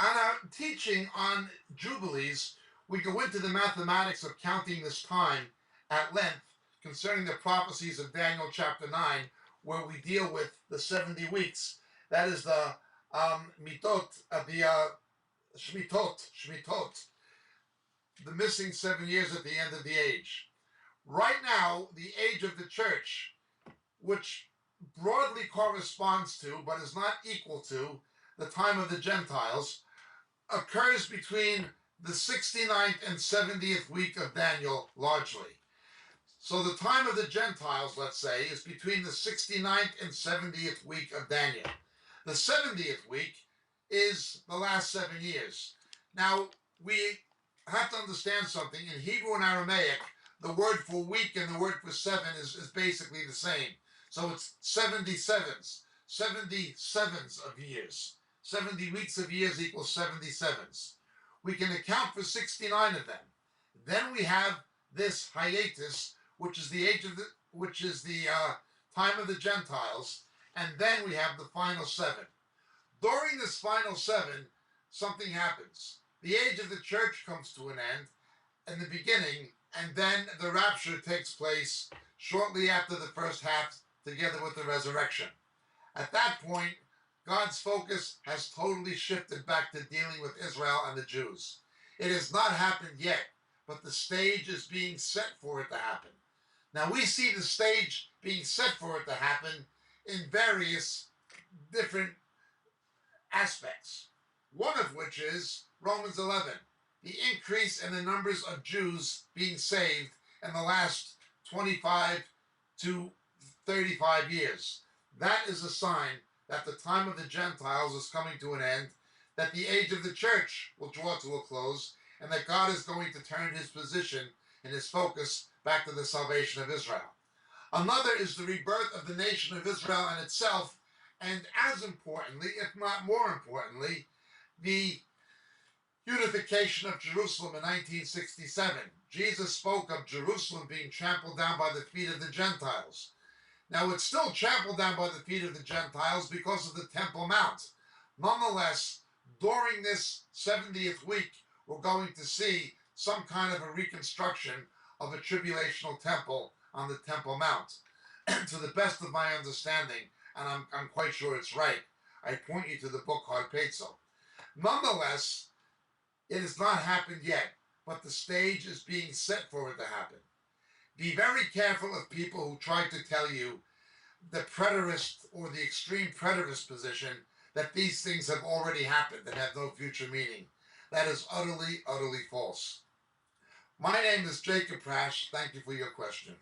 On our teaching on Jubilees, we go into the mathematics of counting this time at length concerning the prophecies of Daniel chapter 9, where we deal with the 70 weeks. That is the Shmitot, the missing 7 years at the end of the age. Right now, the age of the church, which broadly corresponds to, but is not equal to, the time of the Gentiles, occurs between the 69th and 70th week of Daniel, largely. So the time of the Gentiles, let's say, is between the 69th and 70th week of Daniel. The 70th week is the last 7 years. Now, we have to understand something. In Hebrew and Aramaic, the word for week and the word for seven is basically the same. So it's 77s, 77s of years. 70 weeks of years equals 77s. We can account for 69 of them. Then we have this hiatus, which is the time of the Gentiles, and then we have the final 7. During this final 7, something happens. The age of the church comes to an end in the beginning, and then the rapture takes place shortly after the first half, together with the resurrection. At that point, God's focus has totally shifted back to dealing with Israel and the Jews. It has not happened yet, but the stage is being set for it to happen. Now, we see the stage being set for it to happen in various different aspects, one of which is Romans 11, the increase in the numbers of Jews being saved in the last 25 to 35 years. That is a sign that the time of the Gentiles is coming to an end, that the age of the church will draw to a close, and that God is going to turn his position and his focus back to the salvation of Israel. Another is the rebirth of the nation of Israel and itself, and as importantly, if not more importantly, the unification of Jerusalem in 1967. Jesus spoke of Jerusalem being trampled down by the feet of the Gentiles. Now, it's still trampled down by the feet of the Gentiles because of the Temple Mount. Nonetheless, during this 70th week, we're going to see some kind of a reconstruction of a tribulational temple on the Temple Mount. To the best of my understanding, and I'm quite sure it's right, I point you to the book Harpezo. Nonetheless, it has not happened yet, but the stage is being set for it to happen. Be very careful of people who try to tell you, the preterist or the extreme preterist position, that these things have already happened and have no future meaning. That is utterly, utterly false. My name is Jacob Prasch. Thank you for your question.